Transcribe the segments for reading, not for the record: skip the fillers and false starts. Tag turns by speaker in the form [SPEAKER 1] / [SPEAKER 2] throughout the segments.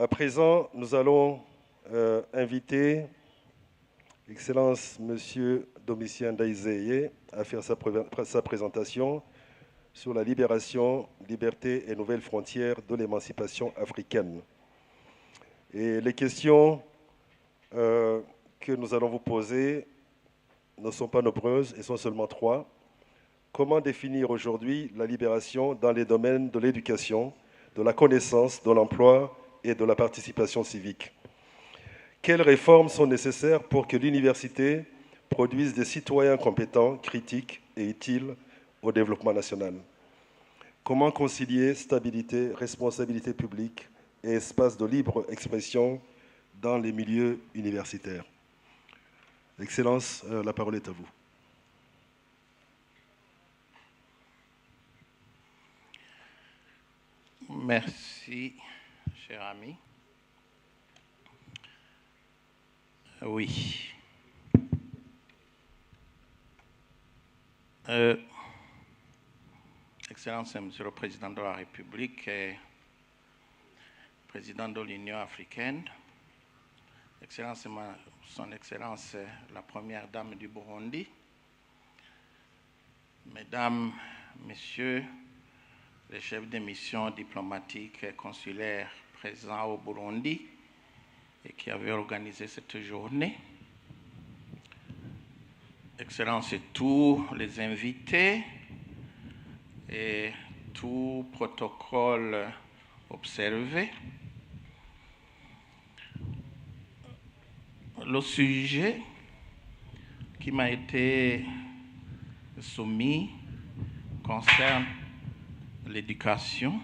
[SPEAKER 1] À présent, nous allons inviter Excellence Monsieur Domitien Daïzeye à faire sa présentation sur la libération, liberté et nouvelles frontières de l'émancipation africaine. Et les questions que nous allons vous poser ne sont pas nombreuses et sont seulement trois. Comment définir aujourd'hui la libération dans les domaines de l'éducation, de la connaissance, de l'emploi et de la participation civique? Quelles réformes sont nécessaires pour que l'université produise des citoyens compétents, critiques et utiles au développement national? Comment concilier stabilité, responsabilité publique et espace de libre expression dans les milieux universitaires? Excellence, la parole est à vous.
[SPEAKER 2] Merci, cher ami. Oui. Excellence, Monsieur le Président de la République et Président de l'Union africaine, Excellence, Son Excellence, la Première Dame du Burundi, Mesdames, Messieurs, les chefs de mission diplomatiques et consulaires présents au Burundi et qui avaient organisé cette journée, Excellences et tous les invités et tout protocole observé. Le sujet qui m'a été soumis concerne l'éducation,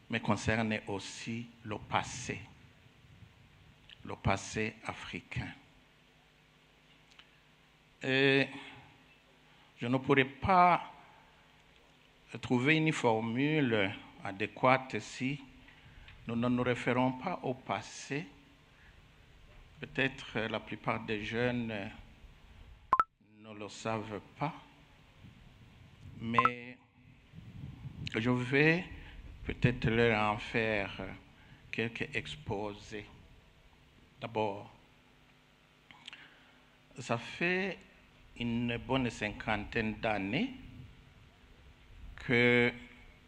[SPEAKER 2] mais concerne aussi le passé africain. Et je ne pourrais pas trouver une formule adéquate si nous ne nous référons pas au passé. Peut-être la plupart des jeunes ne le savent pas, mais je vais peut-être leur en faire quelques exposés. D'abord, ça fait une bonne cinquantaine d'années que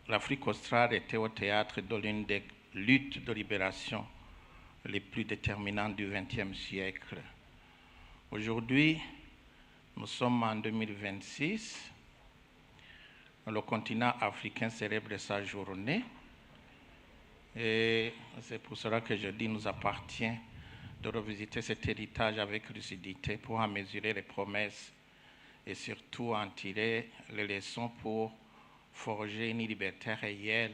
[SPEAKER 2] l'Afrique australe était au théâtre de l'une des luttes de libération les plus déterminantes du XXe siècle. Aujourd'hui, nous sommes en 2026. Le continent africain célèbre sa journée. Et c'est pour cela que je dis qu'il nous appartient de revisiter cet héritage avec lucidité pour en mesurer les promesses et surtout en tirer les leçons pour forger une liberté réelle,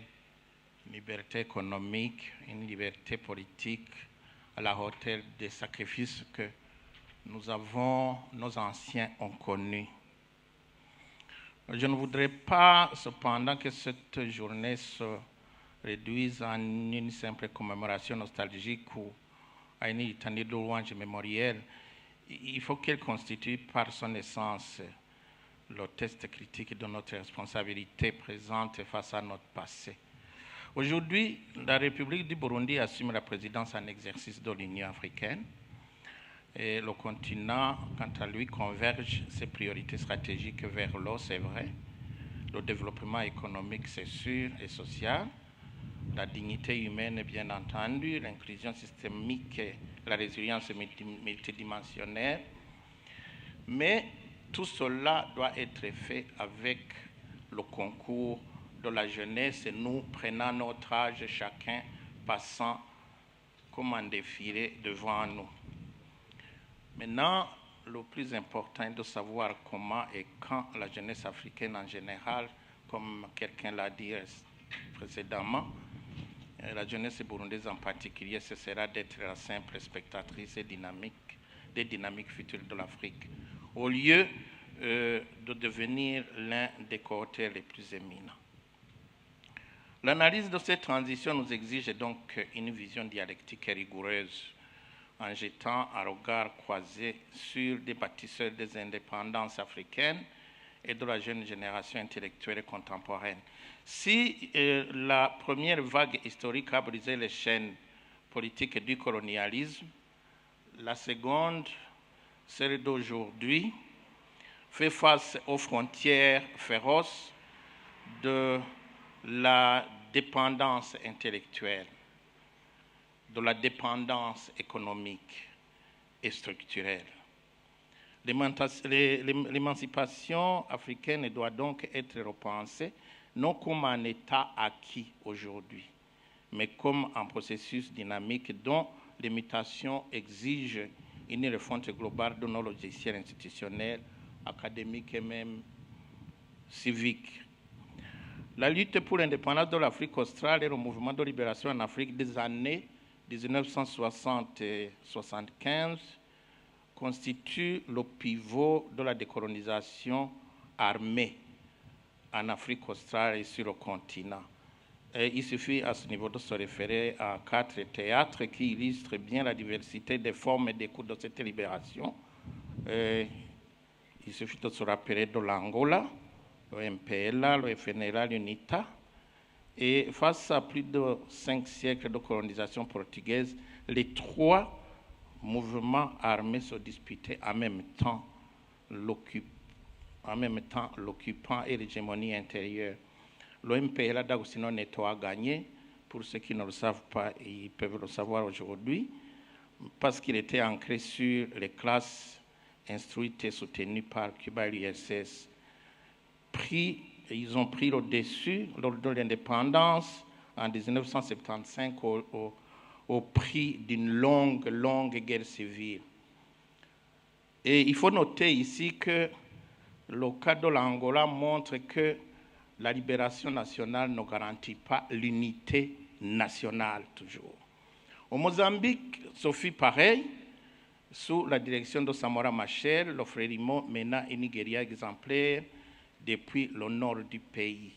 [SPEAKER 2] une liberté économique, une liberté politique à la hauteur des sacrifices que nos anciens ont connus. Je ne voudrais pas cependant que cette journée se réduise en une simple commémoration nostalgique ou à une litanie de louanges mémorielles. Il faut qu'elle constitue par son essence le test critique de notre responsabilité présente face à notre passé. Aujourd'hui, la République du Burundi assume la présidence en exercice de l'Union africaine et le continent, quant à lui, converge ses priorités stratégiques vers l'eau, c'est vrai, le développement économique, c'est sûr, et social, la dignité humaine, bien entendu, l'inclusion systémique et la résilience multidimensionnelle. Mais tout cela doit être fait avec le concours de la jeunesse et nous prenant notre âge, chacun passant comme un défilé devant nous. Maintenant, le plus important est de savoir comment et quand la jeunesse africaine en général, comme quelqu'un l'a dit précédemment, la jeunesse burundaise en particulier, cessera d'être la simple spectatrice et des dynamiques futures de l'Afrique, au lieu de devenir l'un des cohortes les plus éminents. L'analyse de cette transition nous exige donc une vision dialectique et rigoureuse, en jetant un regard croisé sur des bâtisseurs des indépendances africaines et de la jeune génération intellectuelle contemporaine. Si la première vague historique a brisé les chaînes politiques du colonialisme, la seconde, celle d'aujourd'hui, fait face aux frontières féroces de la dépendance intellectuelle, de la dépendance économique et structurelle. L'émancipation africaine doit donc être repensée non comme un État acquis aujourd'hui, mais comme un processus dynamique dont les mutations exigent une refonte globale de nos logiciels institutionnels, académiques et même civiques. La lutte pour l'indépendance de l'Afrique australe et le mouvement de libération en Afrique des années 1960 et 1975 constituent le pivot de la décolonisation armée en Afrique australe et sur le continent. Et il suffit à ce niveau de se référer à 4 théâtres qui illustrent bien la diversité des formes et des coûts de cette libération. Il suffit de se rappeler de l'Angola, le MPLA, le FNLA, l'UNITA. Et face à plus de 5 siècles de colonisation portugaise, les 3 mouvements armés se disputaient en même temps l'occupant et l'hégémonie intérieure. Le MPLA d'Agostino Neto a gagné. Pour ceux qui ne le savent pas, ils peuvent le savoir aujourd'hui, parce qu'il était ancré sur les classes instruites et soutenues par Cuba et l'URSS. Ils ont pris le dessus lors de l'indépendance en 1975 au prix d'une longue guerre civile. Et il faut noter ici que le cas de l'Angola montre que la libération nationale ne garantit pas l'unité nationale toujours. Au Mozambique, ce fut pareil. Sous la direction de Samora Machel, le Frelimo mena une guérilla exemplaire depuis le nord du pays.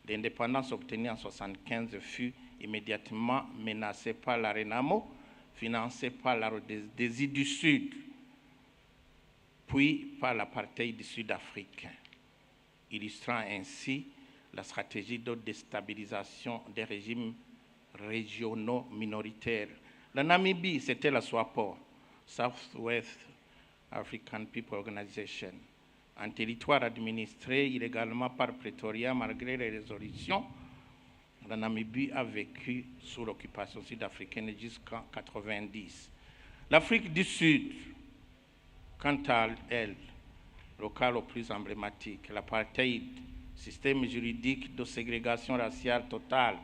[SPEAKER 2] L'indépendance obtenue en 1975 fut immédiatement menacée par la Renamo, financée par la Rhodésie du Sud, puis par l'apartheid sud-africain, illustrant ainsi la stratégie de déstabilisation des régimes régionaux minoritaires. La Namibie, c'était la SWAPO, Southwest African People Organization, un territoire administré illégalement par Pretoria malgré les résolutions. La Namibie a vécu sous l'occupation sud-africaine jusqu'en 1990. L'Afrique du Sud, quant à elle, le cas le plus emblématique, l'apartheid, système juridique de ségrégation raciale totale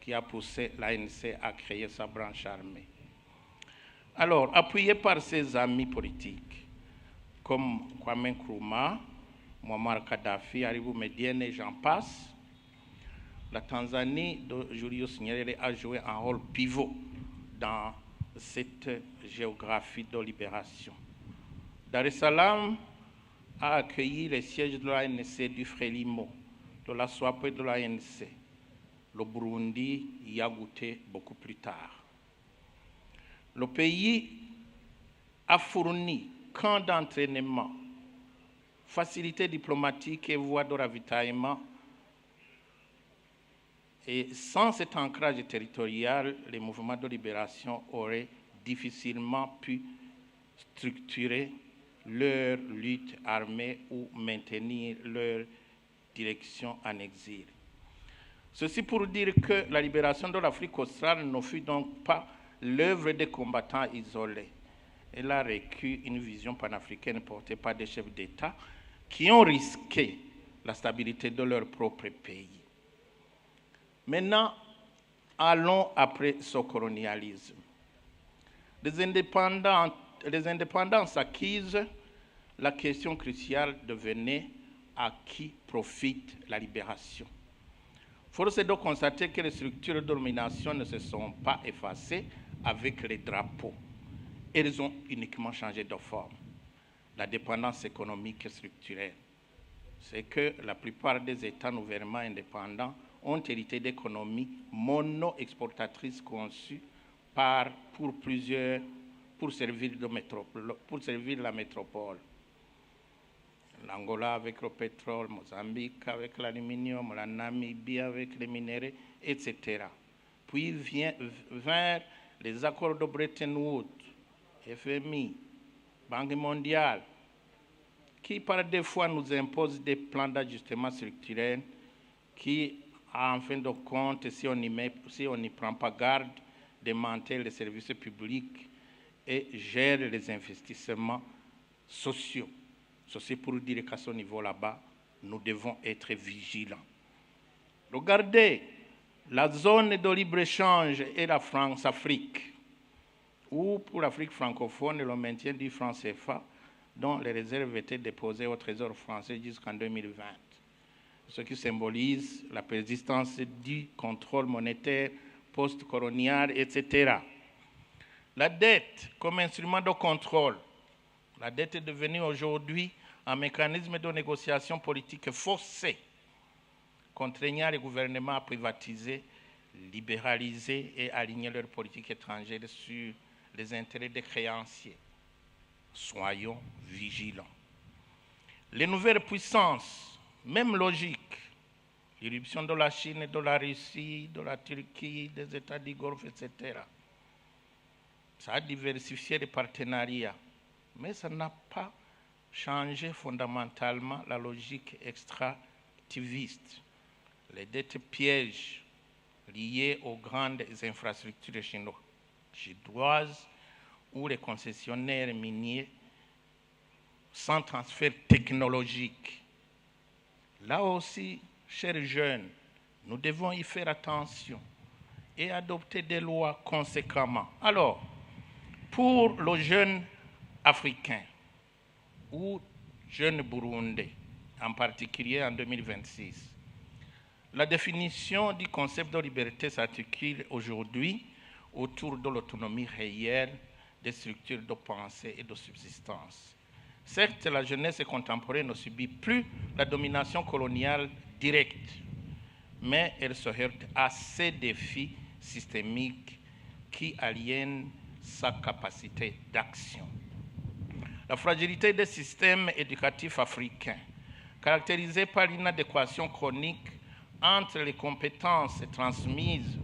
[SPEAKER 2] qui a poussé l'ANC à créer sa branche armée. Alors, appuyé par ses amis politiques, comme Kwame Nkrumah, Muammar Kadhafi, Haribou Mediene et j'en passe, la Tanzanie de Julius Nyerere a joué un rôle pivot dans cette géographie de libération. Dar es Salaam a accueilli les sièges de l'ANC du Frelimo, de la SWAPO et de l'ANC. Le Burundi y a goûté beaucoup plus tard. Le pays a fourni camps d'entraînement, facilités diplomatiques et voies de ravitaillement. Et sans cet ancrage territorial, les mouvements de libération auraient difficilement pu structurer leur lutte armée ou maintenir leur direction en exil. Ceci pour dire que la libération de l'Afrique australe ne fut donc pas l'œuvre des combattants isolés. Elle a requis une vision panafricaine portée par des chefs d'État qui ont risqué la stabilité de leur propre pays. Maintenant, allons après ce colonialisme. Les indépendances acquises, la question cruciale devenait à qui profite la libération. Force est de constater que les structures de domination ne se sont pas effacées avec les drapeaux. Elles ont uniquement changé de forme. La dépendance économique et structurelle. C'est que la plupart des États nouvellement indépendants ont hérité d'économies mono-exportatrices conçues pour servir la métropole. l'Angola avec le pétrole, Mozambique avec l'aluminium, la Namibie avec les minéraux, etc. Puis vers les accords de Bretton Woods, FMI, Banque mondiale, qui par des fois nous imposent des plans d'ajustement structurel qui, en fin de compte, si on n'y prend pas garde, démantèlent les services publics et gèrent les investissements sociaux. Ceci pour dire qu'à ce niveau là-bas, nous devons être vigilants. Regardez la zone de libre-échange et la France-Afrique, ou pour l'Afrique francophone, le maintien du franc CFA, dont les réserves étaient déposées au Trésor français jusqu'en 2020, ce qui symbolise la persistance du contrôle monétaire post-colonial, etc. La dette comme instrument de contrôle. La dette est devenue aujourd'hui un mécanisme de négociation politique forcé, contraignant les gouvernements à privatiser, libéraliser et aligner leur politique étrangère sur les intérêts des créanciers. Soyons vigilants. Les nouvelles puissances, même logique, l'irruption de la Chine, de la Russie, de la Turquie, des États du Golfe, etc. Ça a diversifié les partenariats, mais ça n'a pas changé fondamentalement la logique extractiviste. Les dettes pièges liées aux grandes infrastructures chinoises ou les concessionnaires miniers sans transfert technologique. Là aussi, chers jeunes, nous devons y faire attention et adopter des lois conséquemment. Alors, pour le jeune africain ou jeune burundais, en particulier en 2026, la définition du concept de liberté s'articule aujourd'hui autour de l'autonomie réelle des structures de pensée et de subsistance. Certes, la jeunesse contemporaine ne subit plus la domination coloniale directe, mais elle se heurte à ces défis systémiques qui aliènent sa capacité d'action. La fragilité des systèmes éducatifs africains, caractérisée par l'inadéquation chronique entre les compétences transmises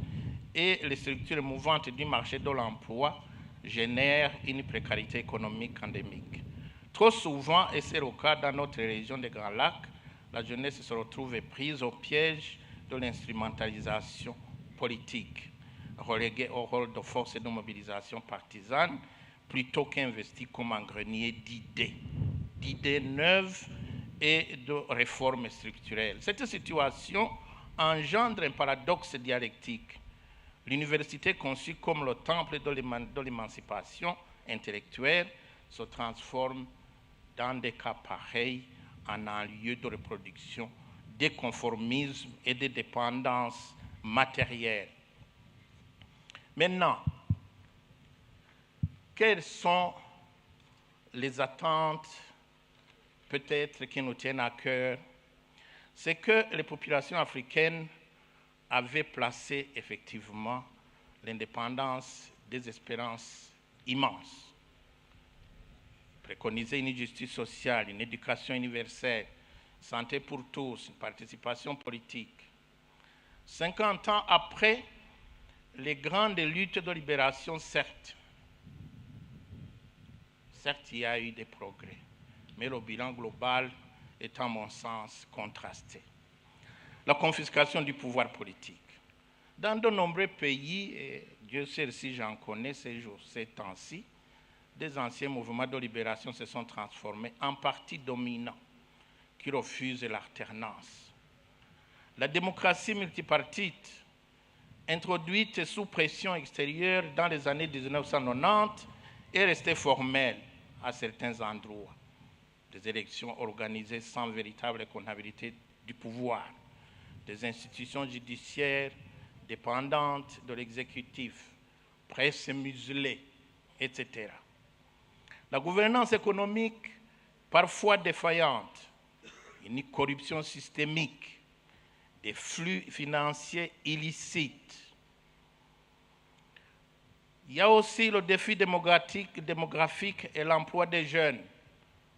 [SPEAKER 2] et les structures mouvantes du marché de l'emploi, génère une précarité économique endémique. Trop souvent, et c'est le cas dans notre région des Grands Lacs, la jeunesse se retrouve prise au piège de l'instrumentalisation politique, reléguée au rôle de force de mobilisation partisane, plutôt qu'investie comme un grenier d'idées neuves et de réformes structurelles. Cette situation engendre un paradoxe dialectique. L'université conçue comme le temple de l'émancipation intellectuelle se transforme dans des cas pareils en un lieu de reproduction des conformismes et des dépendances matérielles. Maintenant, quelles sont les attentes peut-être qui nous tiennent à cœur? C'est que les populations africaines avaient placé effectivement l'indépendance des espérances immenses. Préconiser une justice sociale, une éducation universelle, santé pour tous, une participation politique. 50 ans après les grandes luttes de libération, certes, il y a eu des progrès, mais le bilan global est, à mon sens, contrasté. La confiscation du pouvoir politique. Dans de nombreux pays, et Dieu sait si j'en connais ces temps-ci, des anciens mouvements de libération se sont transformés en partis dominants qui refusent l'alternance. La démocratie multipartite, introduite sous pression extérieure dans les années 1990, est restée formelle à certains endroits. Des élections organisées sans véritable comptabilité du pouvoir, des institutions judiciaires dépendantes de l'exécutif, presse muselée, etc. La gouvernance économique, parfois défaillante, une corruption systémique, des flux financiers illicites. Il y a aussi le défi démographique et l'emploi des jeunes.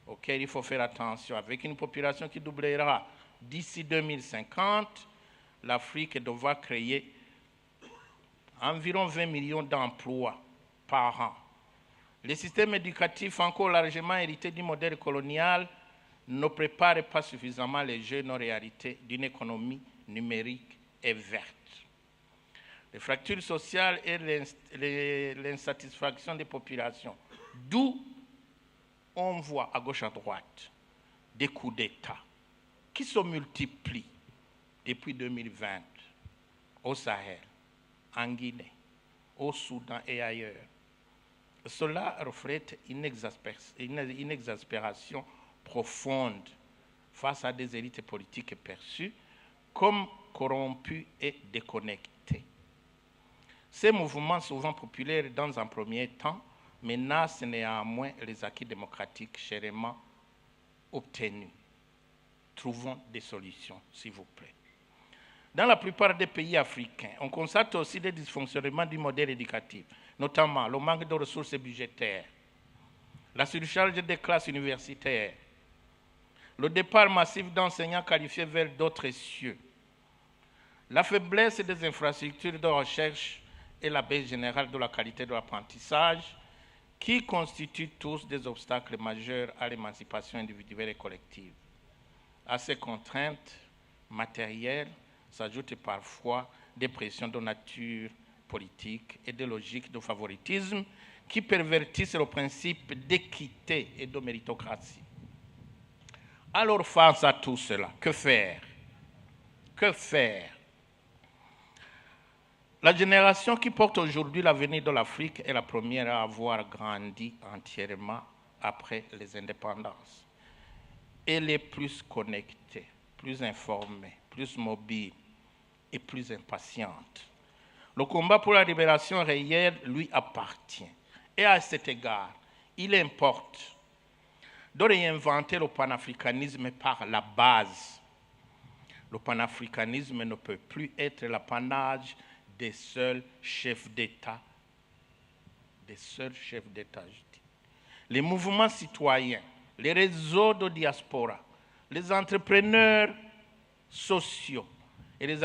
[SPEAKER 2] auquel il faut faire attention. Avec une population qui doublera d'ici 2050, l'Afrique devra créer environ 20 millions d'emplois par an. Le système éducatif, encore largement hérité du modèle colonial, ne prépare pas suffisamment les jeunes aux réalités d'une économie numérique et verte. Les fractures sociales et l'insatisfaction des populations, d'où on voit à gauche à droite des coups d'État qui se multiplient depuis 2020 au Sahel, en Guinée, au Soudan et ailleurs. Cela reflète une exaspération profonde face à des élites politiques perçues comme corrompues et déconnectées. Ces mouvements, souvent populaires dans un premier temps, menacent néanmoins les acquis démocratiques chèrement obtenus. Trouvons des solutions, s'il vous plaît. Dans la plupart des pays africains, on constate aussi des dysfonctionnements du modèle éducatif, notamment le manque de ressources budgétaires, la surcharge des classes universitaires, le départ massif d'enseignants qualifiés vers d'autres cieux, la faiblesse des infrastructures de recherche et la baisse générale de la qualité de l'apprentissage, qui constituent tous des obstacles majeurs à l'émancipation individuelle et collective. À ces contraintes matérielles s'ajoutent parfois des pressions de nature politique et des logiques de favoritisme qui pervertissent le principe d'équité et de méritocratie. Alors, face à tout cela, que faire? Que faire? La génération qui porte aujourd'hui l'avenir de l'Afrique est la première à avoir grandi entièrement après les indépendances. Elle est plus connectée, plus informée, plus mobile et plus impatiente. Le combat pour la libération réelle lui appartient. Et à cet égard, il importe de réinventer le panafricanisme par la base. Le panafricanisme ne peut plus être l'apanage des seuls chefs d'État. Des seuls chefs d'État, je dis. Les mouvements citoyens, les réseaux de diaspora, les entrepreneurs sociaux et les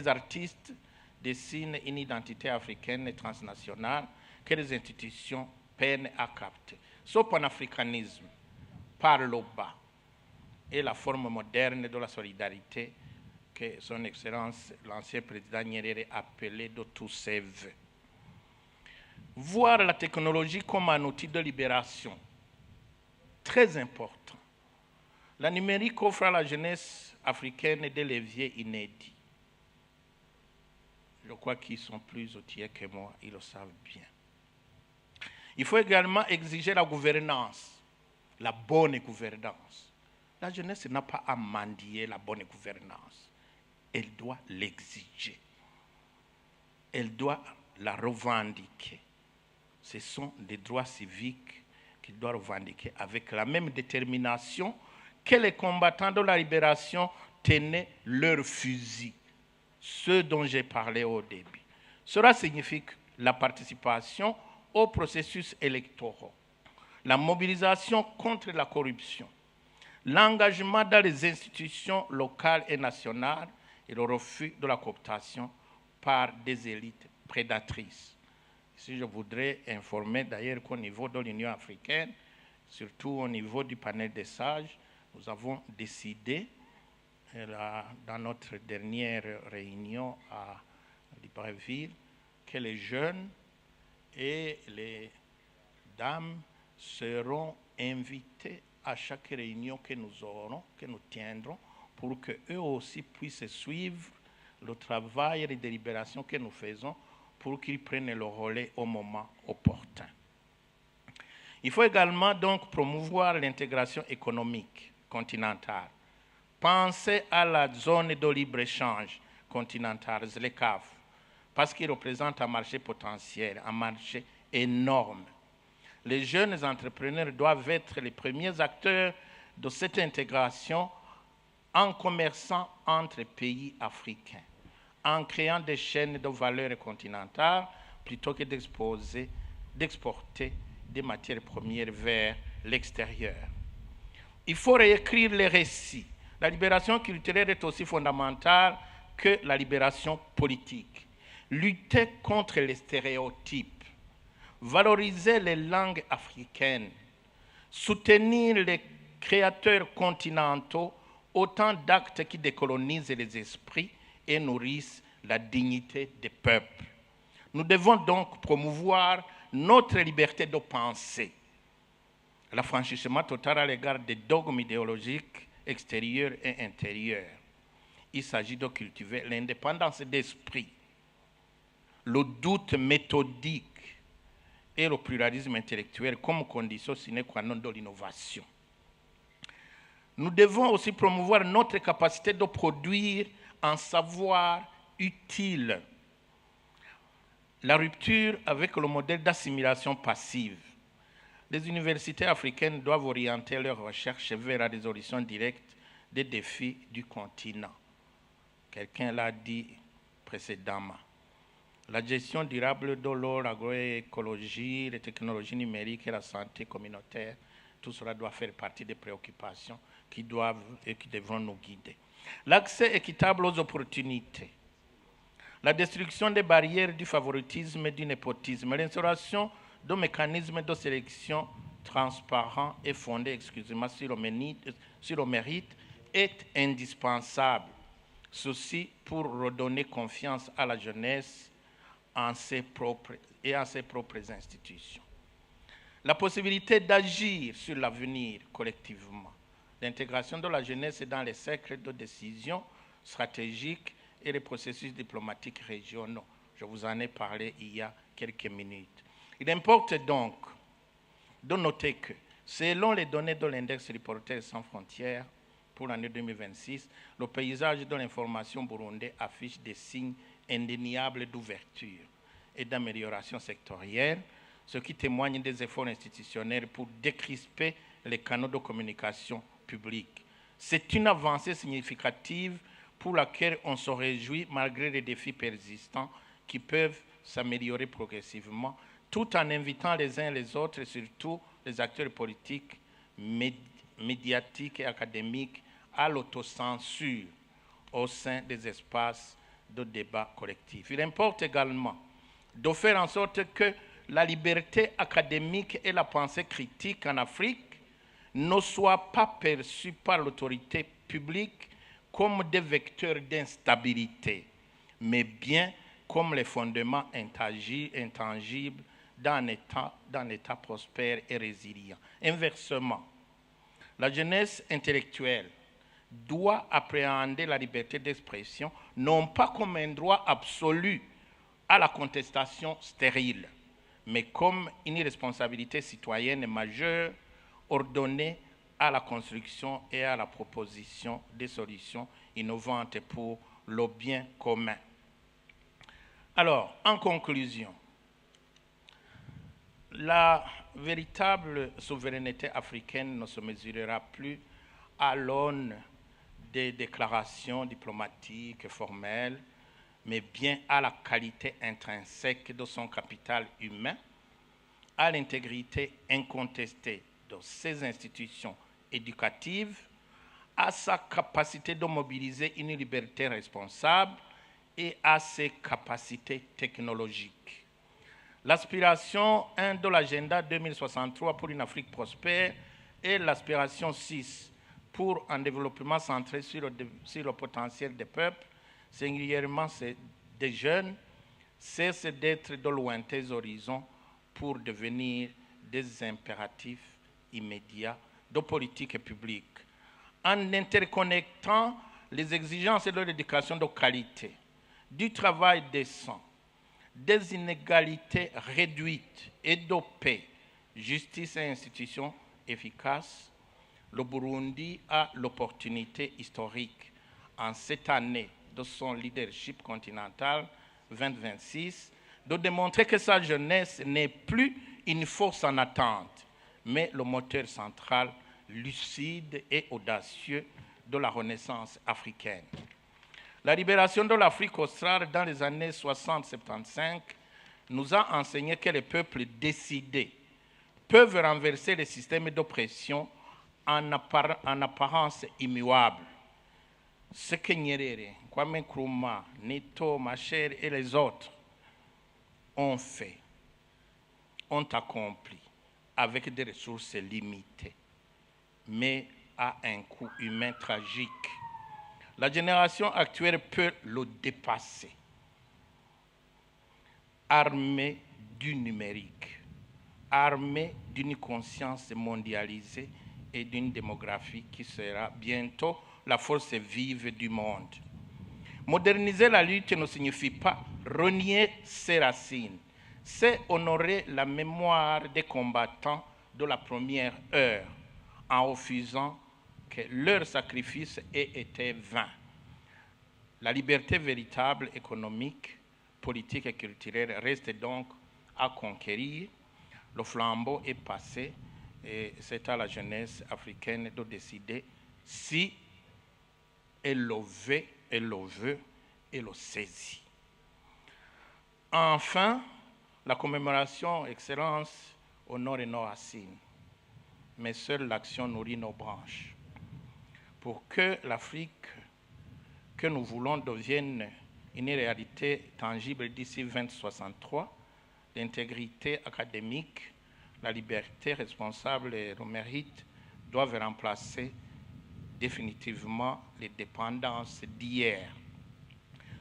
[SPEAKER 2] artistes dessinent une identité africaine et transnationale que les institutions peinent à capter. Ce panafricanisme, par le bas, est la forme moderne de la solidarité que son Excellence, l'ancien président Nyerere, appelait de tous ses voeux. Voir la technologie comme un outil de libération, très important. La numérique offre à la jeunesse africaine des leviers inédits. Je crois qu'ils sont plus outillés que moi, ils le savent bien. Il faut également exiger la gouvernance, la bonne gouvernance. La jeunesse n'a pas à mendier la bonne gouvernance. Elle doit l'exiger. Elle doit la revendiquer. Ce sont des droits civiques qu'il doit revendiquer avec la même détermination que les combattants de la libération tenaient leurs fusils, ceux dont j'ai parlé au début. Cela signifie la participation aux processus électoraux, la mobilisation contre la corruption, l'engagement dans les institutions locales et nationales et le refus de la cooptation par des élites prédatrices. Ici, je voudrais informer d'ailleurs qu'au niveau de l'Union africaine, surtout au niveau du panel des sages, nous avons décidé, dans notre dernière réunion à Libreville, que les jeunes et les dames seront invités à chaque réunion que nous aurons, que nous tiendrons, pour qu'eux aussi puissent suivre le travail et les délibérations que nous faisons pour qu'ils prennent le relais au moment opportun. Il faut également donc promouvoir l'intégration économique continentale. Pensez à la zone de libre-échange continentale, ZLECAf, parce qu'il représente un marché potentiel, un marché énorme. Les jeunes entrepreneurs doivent être les premiers acteurs de cette intégration en commerçant entre pays africains, en créant des chaînes de valeur continentales plutôt que d'exporter des matières premières vers l'extérieur. Il faut réécrire les récits. La libération culturelle est aussi fondamentale que la libération politique. Lutter contre les stéréotypes, valoriser les langues africaines, soutenir les créateurs continentaux, autant d'actes qui décolonisent les esprits et nourrissent la dignité des peuples. Nous devons donc promouvoir notre liberté de penser, l'affranchissement total à l'égard des dogmes idéologiques extérieurs et intérieurs. Il s'agit de cultiver l'indépendance d'esprit, le doute méthodique et le pluralisme intellectuel comme condition sine qua non de l'innovation. Nous devons aussi promouvoir notre capacité de produire un savoir utile. La rupture avec le modèle d'assimilation passive. Les universités africaines doivent orienter leurs recherches vers la résolution directe des défis du continent. Quelqu'un l'a dit précédemment. La gestion durable de l'eau, l'agroécologie, les technologies numériques et la santé communautaire, tout cela doit faire partie des préoccupations qui doivent et qui devront nous guider. L'accès équitable aux opportunités, la destruction des barrières du favoritisme et du népotisme, l'instauration de mécanismes de sélection transparents et fondés sur le mérite est indispensable. Ceci pour redonner confiance à la jeunesse en ses propres institutions. La possibilité d'agir sur l'avenir collectivement, l'intégration de la jeunesse dans les cercles de décision stratégiques et les processus diplomatiques régionaux. Je vous en ai parlé il y a quelques minutes. Il importe donc de noter que, selon les données de l'index Reporters sans frontières pour l'année 2026, le paysage de l'information burundais affiche des signes indéniables d'ouverture et d'amélioration sectorielle, ce qui témoigne des efforts institutionnels pour décrisper les canaux de communication publique. C'est une avancée significative pour laquelle on se réjouit malgré les défis persistants qui peuvent s'améliorer progressivement, tout en invitant les uns et les autres, et surtout les acteurs politiques, médiatiques et académiques, à l'autocensure au sein des espaces de débat collectif. Il importe également de faire en sorte que la liberté académique et la pensée critique en Afrique ne soient pas perçues par l'autorité publique comme des vecteurs d'instabilité, mais bien comme les fondements intangibles d'un État prospère et résilient. Inversement, la jeunesse intellectuelle doit appréhender la liberté d'expression non pas comme un droit absolu à la contestation stérile, mais comme une responsabilité citoyenne majeure ordonnée à la construction et à la proposition des solutions innovantes pour le bien commun. Alors, en conclusion, la véritable souveraineté africaine ne se mesurera plus à l'aune des déclarations diplomatiques formelles, mais bien à la qualité intrinsèque de son capital humain, à l'intégrité incontestée de ses institutions éducatives, à sa capacité de mobiliser une liberté responsable et à ses capacités technologiques. L'aspiration 1 de l'agenda 2063 pour une Afrique prospère et l'aspiration 6 pour un développement centré sur le potentiel des peuples, singulièrement des jeunes, cessent d'être de lointains horizons pour devenir des impératifs immédiats de politique publique. En interconnectant les exigences de l'éducation de qualité, du travail décent, des inégalités réduites et de paix, justice et institutions efficaces, le Burundi a l'opportunité historique, en cette année de son leadership continental 2026, de démontrer que sa jeunesse n'est plus une force en attente, mais le moteur central, lucide et audacieux de la Renaissance africaine. La libération de l'Afrique australe dans les années 60-75 nous a enseigné que les peuples décidés peuvent renverser les systèmes d'oppression en apparence immuables. Ce que Nyerere, Kwame Nkrumah, Neto, Machel et les autres ont fait, ont accompli avec des ressources limitées, mais à un coût humain tragique. La génération actuelle peut le dépasser, armée du numérique, armée d'une conscience mondialisée et d'une démographie qui sera bientôt la force vive du monde. Moderniser la lutte ne signifie pas renier ses racines, c'est honorer la mémoire des combattants de la première heure en refusant que leur sacrifice ait été vain. La liberté véritable économique, politique et culturelle reste donc à conquérir. Le flambeau est passé et c'est à la jeunesse africaine de décider si elle le veut, et le saisit. Enfin, la commémoration Excellence honore nos racines, mais seule l'action nourrit nos branches. Pour que l'Afrique que nous voulons devienne une réalité tangible d'ici 2063, l'intégrité académique, la liberté responsable et le mérite doivent remplacer définitivement les dépendances d'hier.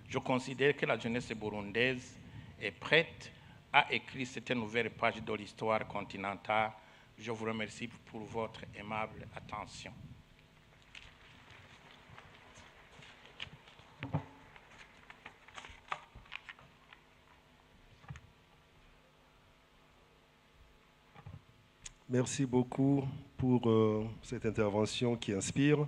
[SPEAKER 2] Je considère que la jeunesse burundaise est prête à écrire cette nouvelle page de l'histoire continentale. Je vous remercie pour votre aimable attention.
[SPEAKER 1] Merci beaucoup pour cette intervention qui inspire.